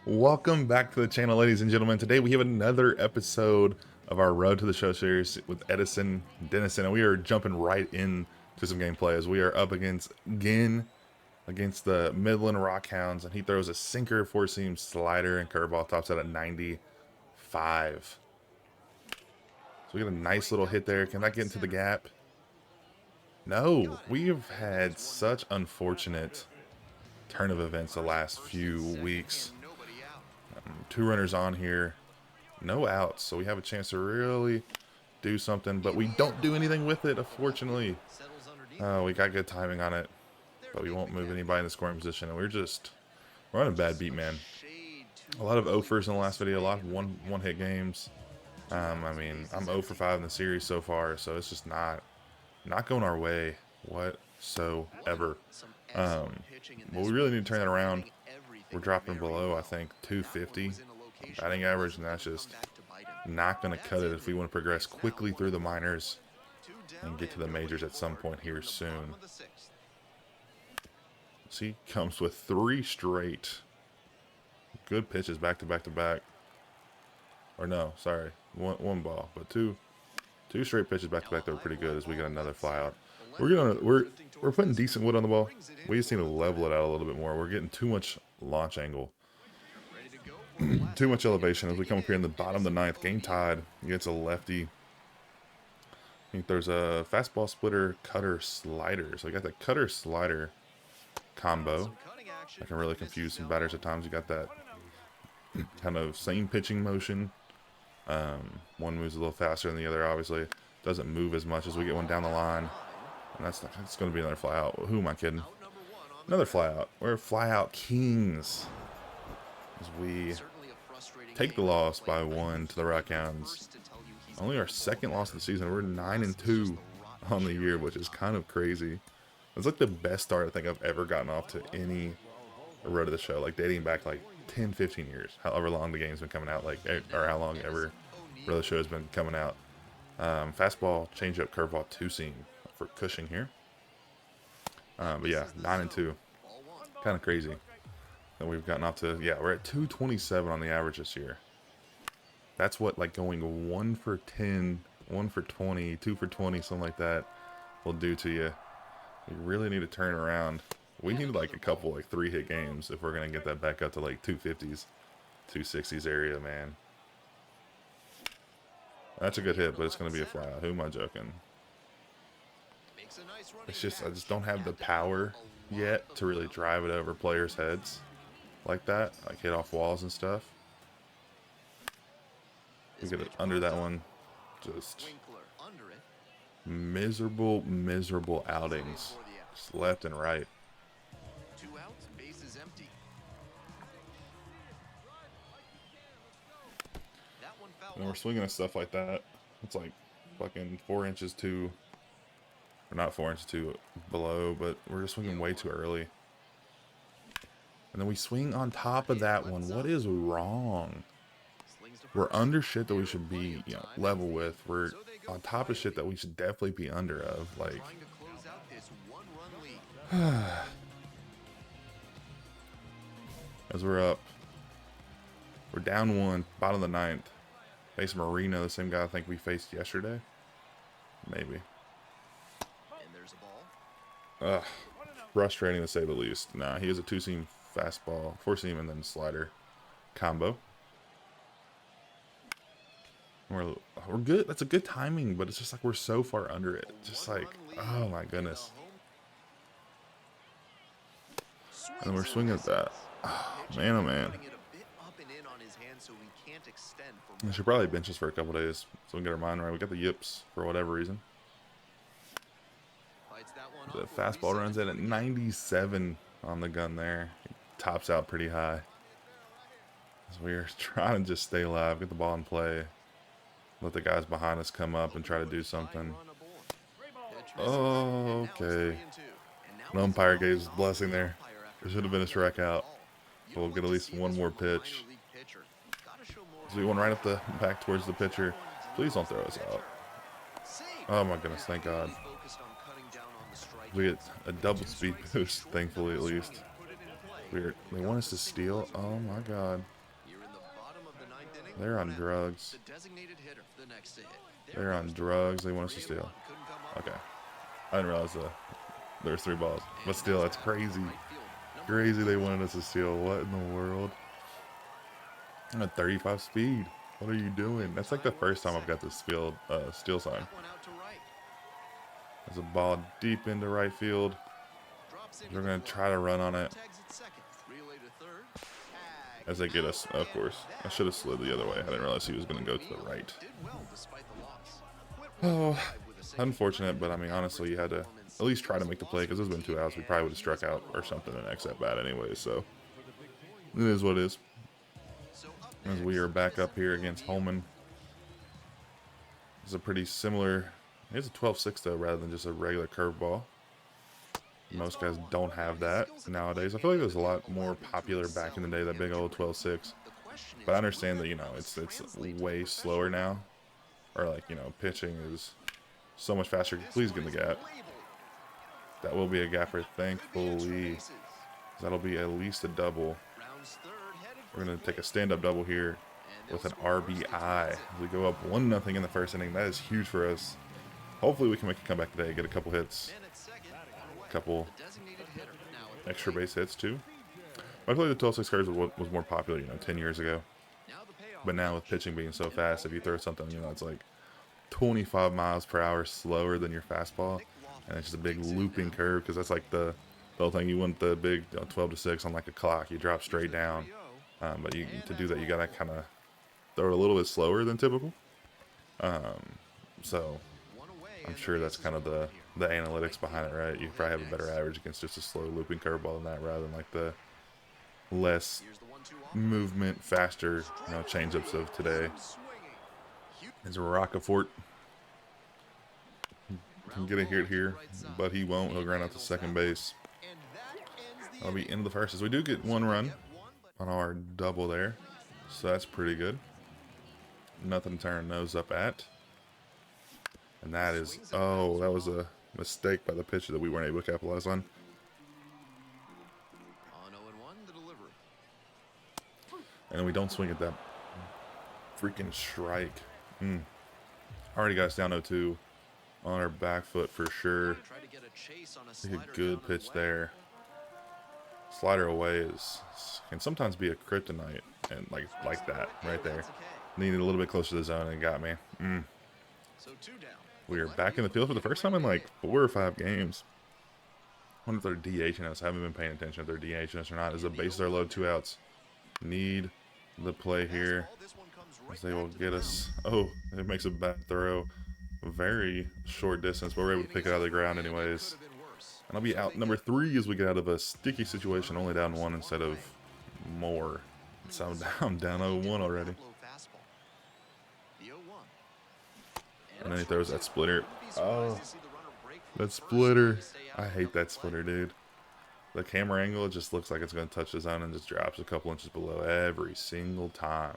Welcome back to the channel, ladies and gentlemen. Today we have another episode of our Road to the Show series with Edison Dennison, and we are jumping right into some gameplay as we are up against the Midland Rockhounds, and he throws a sinker, four-seam slider, and curveball, tops out at 95. So we get a nice little hit there. Can that get into the gap? No, we've had such unfortunate turn of events the last few weeks. Two runners on here, no outs, so we have a chance to really do something, but we don't do anything with it, unfortunately. We got good timing on it, but we won't move anybody in the scoring position, and we're on a bad beat, man. A lot of 0-fers in the last video, a lot of one-hit games. I mean, I'm 0 for 5 in the series so far, so it's just not going our way whatsoever. But we really need to turn that around. We're dropping below, I think, 250 batting average, and that's just not going to cut it if we want to progress quickly through the minors and get to the majors at some point here soon. See, comes with 3 straight good pitches back to back to back. Or no, sorry, one ball, but two straight pitches back to back that were pretty good as we get another fly out. We're putting decent wood on the ball. We just need to level it out a little bit more. We're getting too much launch angle, too much elevation as we come up here in the bottom of the ninth. Game tied against a lefty. I think there's a fastball, splitter, cutter, slider. So we got the cutter slider combo. I can really confuse some batters at times. You got that kind of same pitching motion. One moves a little faster than the other. Obviously, doesn't move as much as we get one down the line. And that's going to be another fly out. Who am I kidding? Another fly out. We're fly out kings as we take the loss by 1 to the Rockhounds. Only our second loss of the season. We're 9-2 on the year, which is kind of crazy. It's like the best start I think I've ever gotten off to any Road to the Show, like dating back like 10-15 years, however long the game's been coming out, like, or how long ever Road to the Show has been coming out. Fastball, changeup, curveball, two-seam for Cushing here. But yeah, 9-2, kind of crazy that we've gotten off to. Yeah, we're at 227 on the average this year. That's what, like, going 1 for 10, 1 for 20, 2 for 20, something like that will do to you. We really need to turn around. We need like a couple, like, 3-hit games if we're gonna get that back up to like 250s, 260s area, man. That's a good hit, but it's gonna be a fly out. Who am I joking? It's just, I just don't have the power yet to really drive it over players' heads like that, like hit off walls and stuff. We get it under that one. Just miserable outings, just left and right. 2 outs, base is empty. And we're swinging at stuff like that. It's like fucking 4 inches too, or not 4 inches too below, but we're just swinging way too early. And then we swing on top of that one. What is wrong? We're under shit that we should be, you know, level with. We're on top of shit that we should definitely be under of. Like, as we're up, we're down 1, bottom of the ninth. Face Marino, the same guy I think we faced yesterday. Maybe. Ugh, frustrating to say the least. Nah, he has a 2-seam fastball, 4-seam, and then slider combo. We're good. That's a good timing, but it's just like we're so far under it. Just like, oh my goodness. And we're swinging at that. Oh, man, oh man. I should probably bench us for a couple days so we can get our mind right. We got the yips for whatever reason. The fastball runs in at 97 on the gun there. It tops out pretty high. So we're trying to just stay alive, get the ball in play. Let the guys behind us come up and try to do something. Oh, okay. An umpire gave his blessing there. There should have been a strikeout. So we'll get at least one more pitch. So we went right up the back towards the pitcher. Please don't throw us out. Oh my goodness, thank God. We get a double speed boost, thankfully at least. Weird. They want us to steal. Oh my God. They're on drugs. The designated hitter, the next to hit. They're on drugs. They want us to steal. Okay. I didn't realize there's 3 balls. But still, that's crazy. Crazy they wanted us to steal. What in the world? I'm at 35 speed. What are you doing? That's like the first time I've got this steal sign. There's a ball deep into right field. They're going to try to run on it. As they get us, of course. I should have slid the other way. I didn't realize he was going to go to the right. Oh, unfortunate, but I mean, honestly, you had to at least try to make the play because there's been 2 outs. We probably would have struck out or something the next at bat anyway, so it is what it is. As we are back up here against Holman. It's a pretty similar, it's a 12-6 though, rather than just a regular curveball. Most guys don't have that nowadays. I feel like it was a lot more popular back in the day, that big old 12-6. But I understand that, you know, it's way slower now. Or like, you know, pitching is so much faster. Please get in the gap. That will be a gapper, thankfully. That'll be at least a double. We're going to take a stand-up double here with an RBI. We go up 1-0 in the first inning. That is huge for us. Hopefully we can make a comeback today, get a couple hits. Couple extra base hits too. I feel like the 12-6 curve was more popular, you know, 10 years ago. But now with pitching being so fast, if you throw something, you know, it's like 25 miles per hour slower than your fastball, and it's just a big looping curve because that's like the whole thing. You want the big 12-6 on like a clock. You drop straight down, but to do that, you gotta kind of throw it a little bit slower than typical. So I'm sure that's kind of the analytics behind it, right? You probably have a better average against just a slow looping curveball than that, rather than like the less movement, faster, you know, changeups of today. It's a Rockefort. Can get a hit here, but he won't. He'll ground out to second base. That'll be into the first. As we do get 1 run on our double there, so that's pretty good. Nothing to turn nose up at. And that is, oh, that was a mistake by the pitcher that we weren't able to capitalize on. And we don't swing at that freaking strike. Already got us down 0-2 on our back foot for sure. A good pitch there. Slider away can sometimes be a kryptonite, and like that right there. Needed a little bit closer to the zone and got me. We are back in the field for the first time in like 4 or 5 games. I wonder if they're DHing us. I haven't been paying attention if they're DHing us or not. As the bases are low, 2 outs. Need the play here. As they will get us. Oh, it makes a bad throw. Very short distance, but we're able to pick it out of the ground anyways. And I'll be out number 3 as we get out of a sticky situation, only down 1 instead of more. So I'm down 0-1 already. And then he throws that splitter. Oh, that splitter. I hate that splitter, dude. The camera angle, it just looks like it's going to touch the zone and just drops a couple inches below every single time.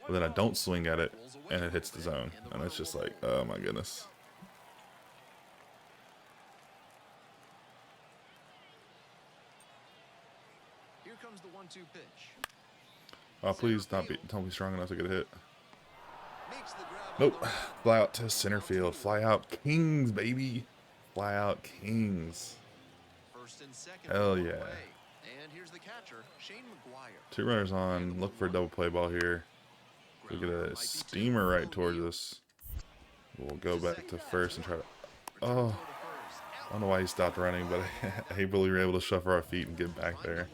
But then I don't swing at it, and it hits the zone. And it's just like, oh my goodness. Here comes the 1-2 pitch. Oh, please don't be strong enough to get a hit. Nope. Fly out to center field. Fly out Kings, baby. Fly out Kings. Hell yeah. And here's the catcher, Shane McGuire. 2 runners on. Look for a double play ball here. We get a steamer right towards us. We'll go back to first and try to... Oh. I don't know why he stopped running, but I believe we were able to shuffle our feet and get back there.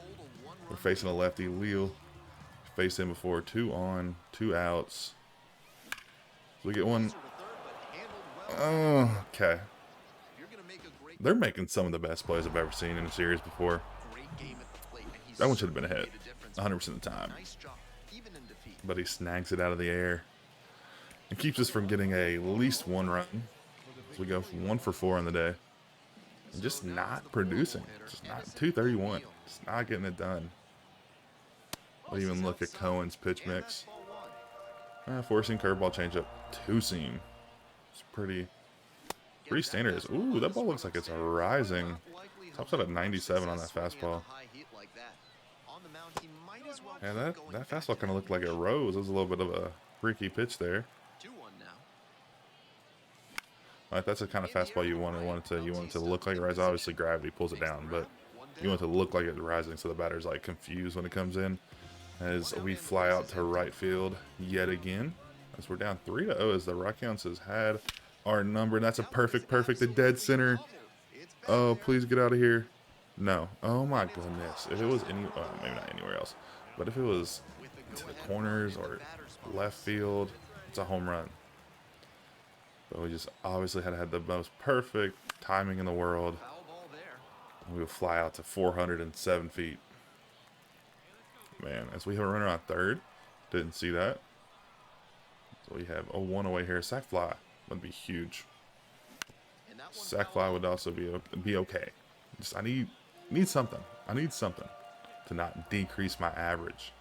We're facing a lefty. Leal faced him before. 2 on, 2 outs. So we get 1. Oh, okay. They're making some of the best plays I've ever seen in a series before. That one should have been a hit 100% of the time. But he snags it out of the air and keeps us from getting at least 1 run. So we go 1 for 4 on the day. And just not producing. Just not 231. Just not getting it done. We'll even look at Cohen's pitch mix. Forcing curveball changeup, 2-seam. It's pretty standard. Ooh, that ball looks like it's rising. Tops out at 97 on that fastball. on the mound, he might as well And keep that going that back fastball to kind of that looked like it pitch. rose. It was a little bit of a freaky pitch there. 2-1 now. Like that's the kind of fastball you want it to look like it rises. Obviously, gravity pulls it down, but you want it to look like it's rising, so the batter's like confused when it comes in. As we fly out to right field yet again, as we're down 3-0, as the Rockians has had our number, and that's a perfect to dead center. Oh, please get out of here. No. Oh my goodness. If it was maybe not anywhere else, but if it was to the corners or left field, it's a home run. But we just obviously had the most perfect timing in the world. Foul ball there. We would fly out to 407 feet. Man, as we have a runner on third, didn't see that. So we have a 1 away here. Sack fly would be huge. And that one Sack fly would also be okay. Just I need something. I need something to not decrease my average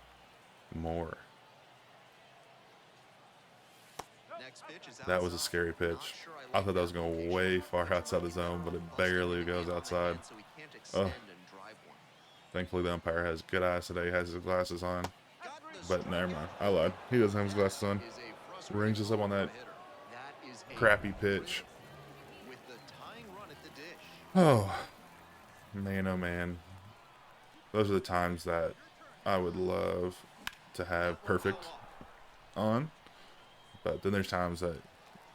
more. next pitch is That was a outside. scary Not pitch. sure I like thought that was going way far outside the zone, but it barely goes outside. So he can't extend Oh, and drive one. thankfully the umpire has good eyes today. He has his glasses on. Got the But never mind. I lied. He doesn't have his glasses on. is a frustrating Rings us up on blow that for a hitter. That is a crappy pitch. with the tying run at the dish. Oh, man, oh man. Those are the times that I would love to have perfect on. But then there's times that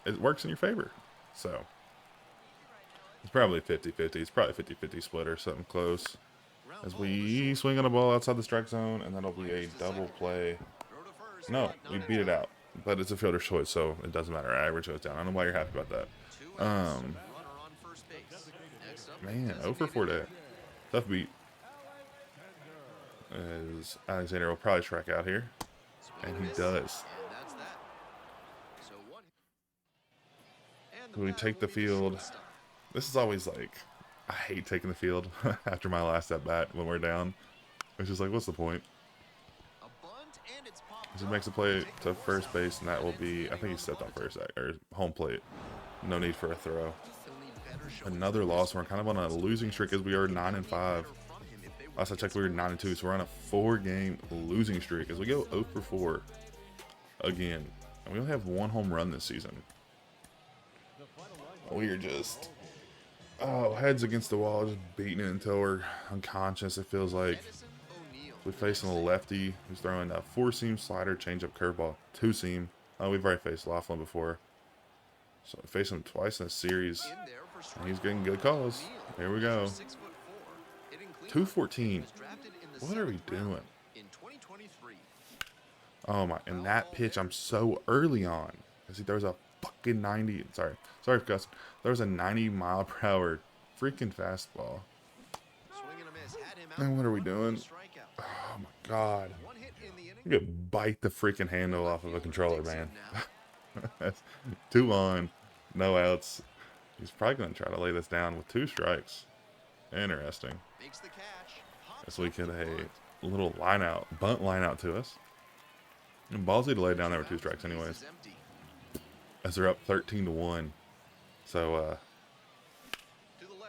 it works in your favor. So, it's probably 50-50. It's probably 50-50 split or something close. Ground As ball to we short. swing on a ball outside the strike zone, and that'll be a Runners to double second. play. Throw to first, No, but we not beat in it time. out. But it's a fielder's choice, so it doesn't matter. Our average goes down. I don't know why you're happy about that. 2 outs. Runner on first base. Next up, Man, 0 for designated 4 day. Tough beat. As Alexander will probably strike out here. swing And and he miss, does. And that's that. So one. And the When we batter take the will be field, shortstop. this is always like, I hate taking the field after my last at bat when we're down. It's just like, what's the point? A bunt, and it's popped He up. makes a play Take to the first out. base, and that will And be, I it's think he stepped on first, or home plate. No need for a throw. They'll need better showing Another from loss, this and we're one. kind of on a losing streak as we are 9-5. Better from him if they were Last I to checked, get we were some 9-2, so we're on a 4-game losing streak as we go 0 for 4 again. And we only have 1 home run this season. We are just, heads against the wall, just beating it until we're unconscious, it feels like. Edison O'Neal. We're facing a lefty who's throwing a 4-seam slider, changeup, curveball, 2-seam. We've already faced Laughlin before. So we faced him twice in a series, In there for strike and he's getting one. good calls. O'Neal, Here we go. 6'4", hitting cleanup. 214. Was drafted in the What are we 7th round doing? in 2023. Oh my, and that pitch I'm so early on. Because he throws a fucking 90, sorry for cussing. There was a 90-mile-per-hour freaking fastball. Swing and a miss. Had him out. Man, what are we One doing? strikeout. Oh my god. One hit in the inning. You could bite the freaking handle off of a controller, man. Now. That's 2 on, no outs. He's probably going to try to lay this down with 2 strikes. Interesting. Makes the catch. As we get a little line out, bunt line out to us. And ballsy to lay down there with 2 strikes anyways. As they're up 13-1. So,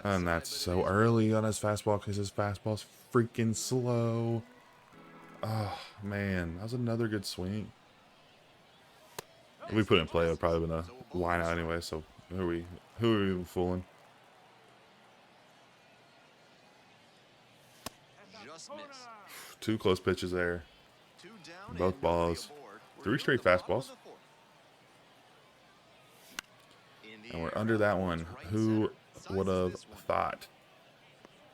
and that's so early on his fastball because his fastball's freaking slow. Oh, man. That was another good swing. If we put it in play, it would probably been a line out anyway. So, who are we fooling? Just missed. 2 close pitches there. 2 down Both and balls. nobody aboard. We're 3 here straight at the bottom fastballs. of the 4th. In the And we're air, under that towards one. right Who center. would have Sizes this one. thought?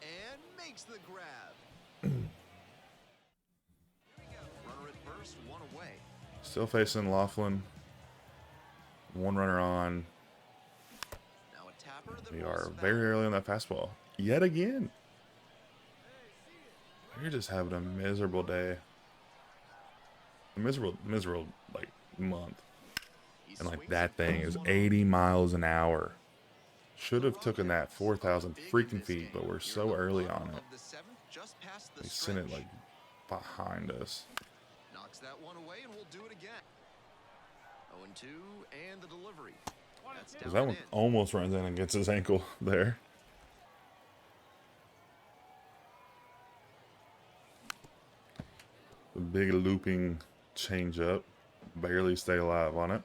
And makes the grab. Runner at first, 1 away. Still facing Laughlin. 1 runner on. Now a tapper that We rolls are back. very early on that fastball. Yet again. We're just having a miserable day. A miserable, like, month. He And, like, swings that and thing throws is one 80 miles an hour. Should have taken that 4,000 big in freaking this feet, but game. we're You're so in the early bottom on it. of the 7th, just past the We sent it, stretch. like, behind us. Knocks that one away, and we'll do it again. 0-2, and the delivery. That's Because down that and one in. almost runs in and gets his ankle there. The big looping changeup. Barely stay alive on it.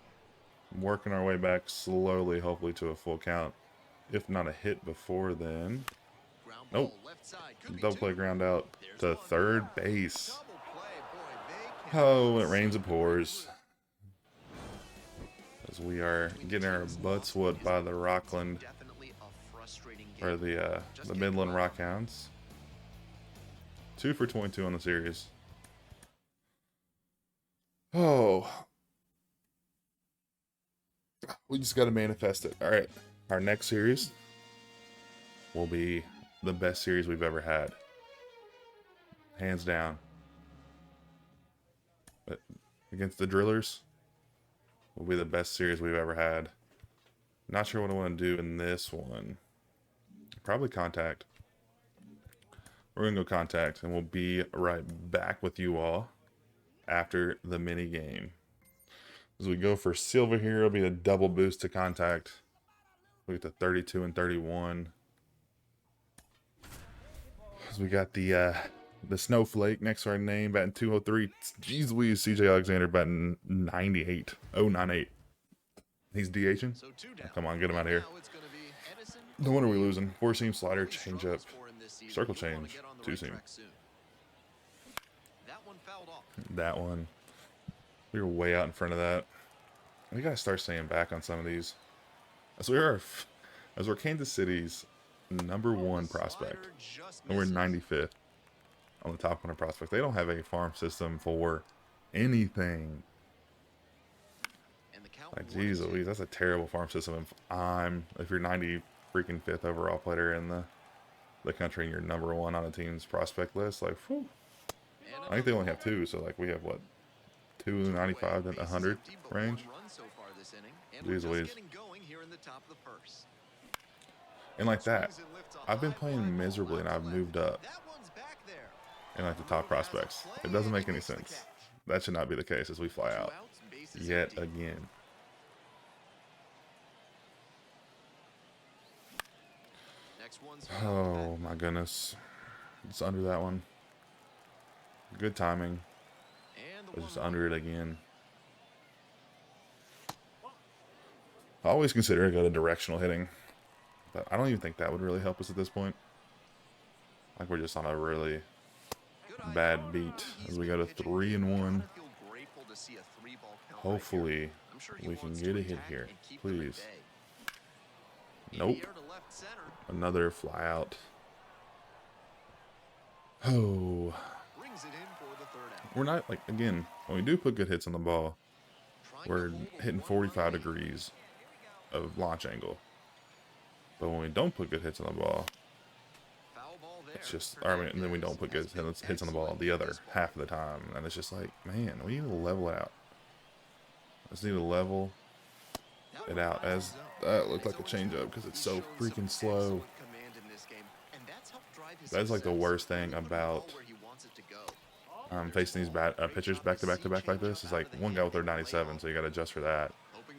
Working our way back slowly, hopefully to a full count. If not a hit before then. Nope. Double play ground out to third base. Oh, it rains and pours. As we are getting our butts whooped by the Rockland, or the Midland Rockhounds. 2 for 22 on the series. Oh, we just got to manifest it. All right, our next series will be the best series we've ever had, hands down. But against the Drillers will be the best series we've ever had. Not sure what I want to do in this one. Probably contact. We're going to go contact, and we'll be right back with you all after the mini game. As we go for silver here, it'll be a double boost to contact. We get to 32 and 31. As we got the snowflake next to our name, batting 203. Jeez Louise, CJ Alexander batting 98. 098. He's DHing? Oh, come on, get him out of here. No wonder we're losing. 4-seam slider, changeup, circle change, 2-seam. That one. We were way out in front of that. We gotta start staying back on some of these. As we're Kansas City's #1 prospect, and we're 95th on the top 100 prospects. They don't have a farm system for anything. Like, geez Louise, that's a terrible farm system. If you're 95th overall player in the country and you're #1 on a team's prospect list, like, whew. I think they only have 2, so like we have what, 295 to 100 range. Jeez Louise. And like that, I've been playing miserably and I've moved up in like the top prospects. It doesn't make any sense. That should not be the case as we fly out yet again. Oh my goodness. It's under that one. Good timing. But just under it again. I always consider it go to directional hitting. But I don't even think that would really help us at this point. Like we're just on a really bad beat as we go to 3-1. Hopefully we can get a hit here. Please. Nope. Another fly out. Oh. We're not, like, again, when we do put good hits on the ball, we're hitting 45 degrees of launch angle. But when we don't put good hits on the ball, it's just, and then we don't put good hits on the ball the other half of the time. And it's just like, man, we need to level it out. Just need to level it out. As that looked like a changeup because it's so freaking slow. That's like the worst thing about facing these pitchers back to back to back like this. Is like one guy will throw 97, so you got to adjust for that,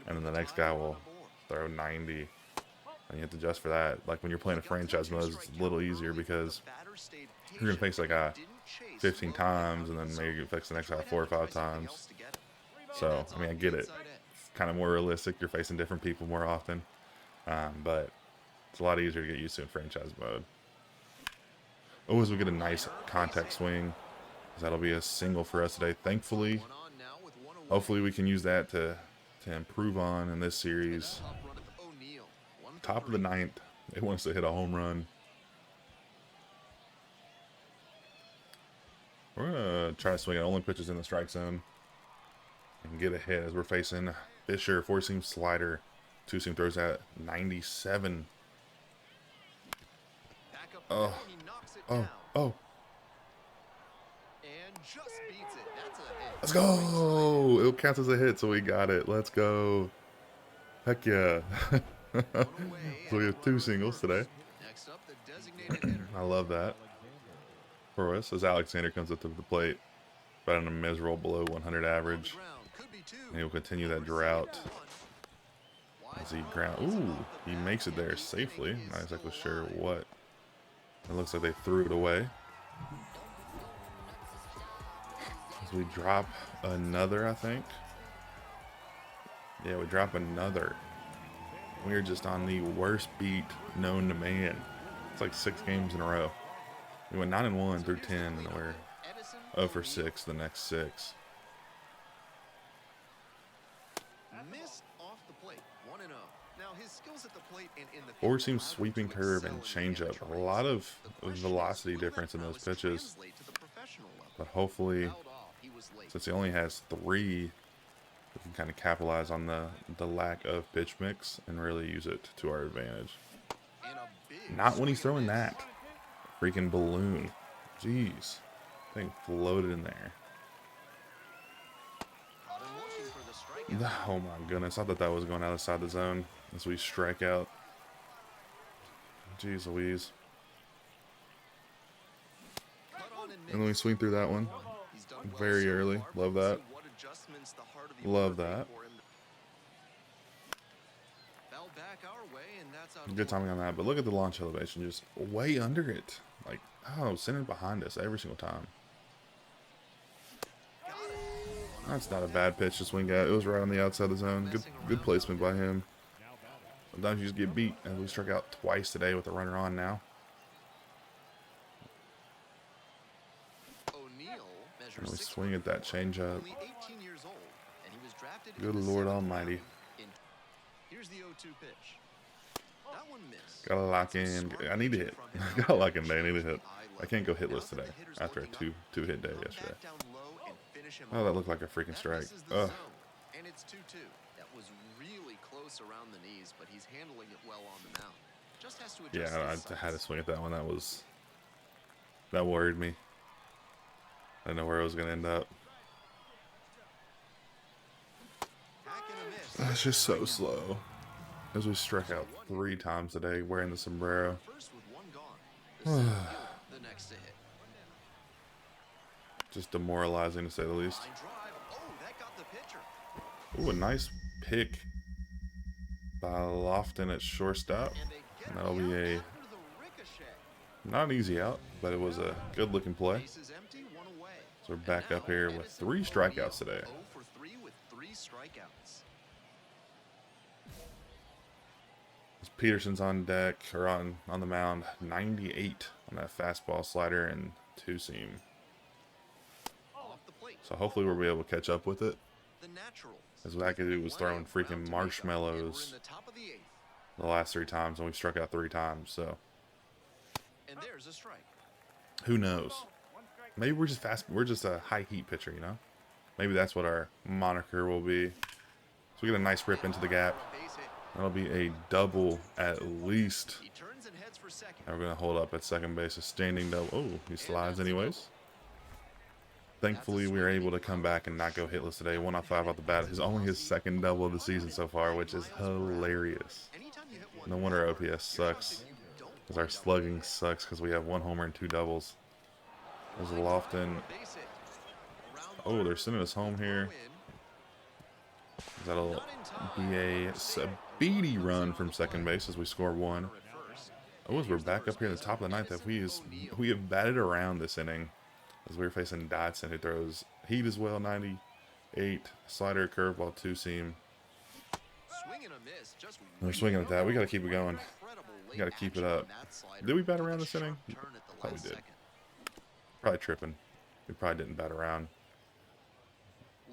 and then the next guy will throw 90, and you have to adjust for that. Like when you're playing a franchise mode, it's a little easier because you're gonna face that guy 15 times, and then maybe you face the next guy 4 or 5 times. So I mean, I get it. It's kind of more realistic. You're facing different people more often, but it's a lot easier to get used to in franchise mode. Oh, as we get a nice contact swing. That'll be a single for us today, thankfully. Hopefully we can use that to improve on in this series. Top of the 9th. They want us to hit a home run. We're going to try to swing at only pitches in the strike zone and get a hit as we're facing Fisher. 4-seam slider. 2-seam throws at 97. Oh. Let's go! It counts as a hit, so we got it. Let's go. Heck yeah. So we have 2 singles today. I love that for us as Alexander comes up to the plate, batting a miserable below 100 average. And he'll continue that drought as he he makes it there safely. Not exactly sure what. It looks like they threw it away. We drop another, I think. Yeah, we drop another. We're just on the worst beat known to man. It's like 6 games in a row. We went 9-1 through 10, and we're 0 for 6 the next 6. Missed off the plate, 1-0. Now his skills at the plate and in the Four seam sweeping curve and changeup. A lot of velocity difference in those pitches. But hopefully, since he only has 3, we can kind of capitalize on the lack of pitch mix and really use it to our advantage. Not when he's throwing that. Freaking balloon. Jeez. Thing floated in there. Oh my goodness. I thought that was going outside the zone as we strike out. Jeez Louise. And then we swing through that one. Very early. Love that. Love that. Good timing on that. But look at the launch elevation. Just way under it. Like, oh, centered behind us every single time. That's not a bad pitch to swing at. It was right on the outside of the zone. Good placement by him. Sometimes you just get beat. And we struck out twice today with a runner on now. And we swing at that changeup. Good Lord Almighty. Here's the 0-2 pitch. That one missed. Gotta lock in. I need to hit. Gotta lock in today. I need to hit. I can't go hitless today after a two hit day yesterday. Oh, that looked like a freaking strike. Ugh. And it's 2-2. That was really close around the knees, but he's handling it well on the mound. Just has to adjust. Yeah, I had to swing at that one. That worried me. I didn't know where it was gonna end up. It's just so slow. As we struck out 3 times today wearing the sombrero. Just demoralizing to say the least. Ooh, a nice pick by Lofton at shortstop. And that'll be a not an easy out, but it was a good looking play. So we're back up here with 3 strikeouts today. Peterson's on deck, or on the mound, 98 on that fastball slider and 2-seam. So hopefully we'll be able to catch up with it. As what I could do was throwing freaking marshmallows the last 3 times, and we struck out 3 times, so. Who knows? Maybe we're just fast. We're just a high heat pitcher, you know? Maybe that's what our moniker will be. So we get a nice rip into the gap. That'll be a double at least. And we're going to hold up at second base. A standing double. Oh, he slides anyways. Thankfully, we were able to come back and not go hitless today. 1 off 5 off the bat. It's only his 2nd double of the season so far, which is hilarious. No wonder our OPS sucks. Because our slugging sucks because we have 1 homer and 2 doubles. There's a Lofton. Oh, they're sending us home here. That'll be a speedy run from second base as we score 1. Oh, as we're back up here in the top of the 9th, we have batted around this inning as we're facing Dodson, who throws heat as well, 98, slider, curveball, 2-seam. We're swinging at that. We got to keep it going. We got to keep it up. Did we bat around this inning? Probably did. Probably tripping. We probably didn't bat around.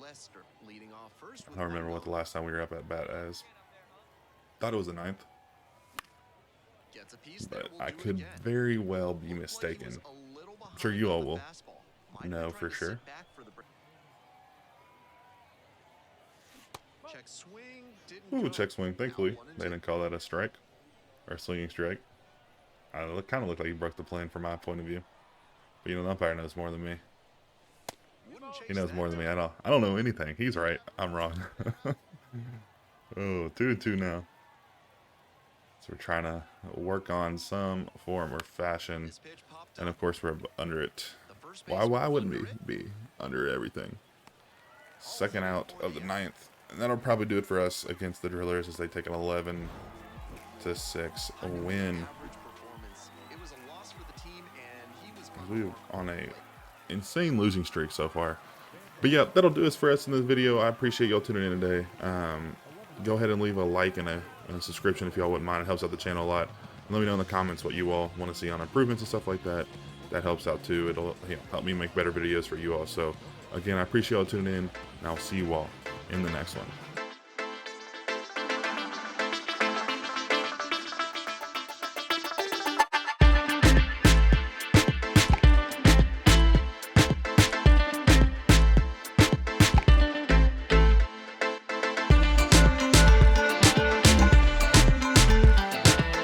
I don't remember what the last time we were up at bat as. Thought it was the 9th. But I could very well be mistaken. I'm sure you all will know for sure. Ooh, check swing. Thankfully, they didn't call that a strike. Or a swinging strike. It kind of looked like he broke the plan from my point of view. But you know, the umpire knows more than me. He knows more than me. I don't know anything. He's right. I'm wrong. Oh, 2-2 now. So we're trying to work on some form or fashion. And of course we're under it. Why wouldn't we be under everything? 2nd out of the 9th. And that'll probably do it for us against the Drillers as they take an 11-6 win. We're on a insane losing streak so far. But yeah, that'll do us for us in this video. I appreciate y'all tuning in today. Go ahead and leave a like and a subscription if y'all wouldn't mind. It helps out the channel a lot. And let me know in the comments what you all want to see on improvements and stuff like that. That helps out too. It'll help me make better videos for you all. So again, I appreciate y'all tuning in, and I'll see you all in the next one.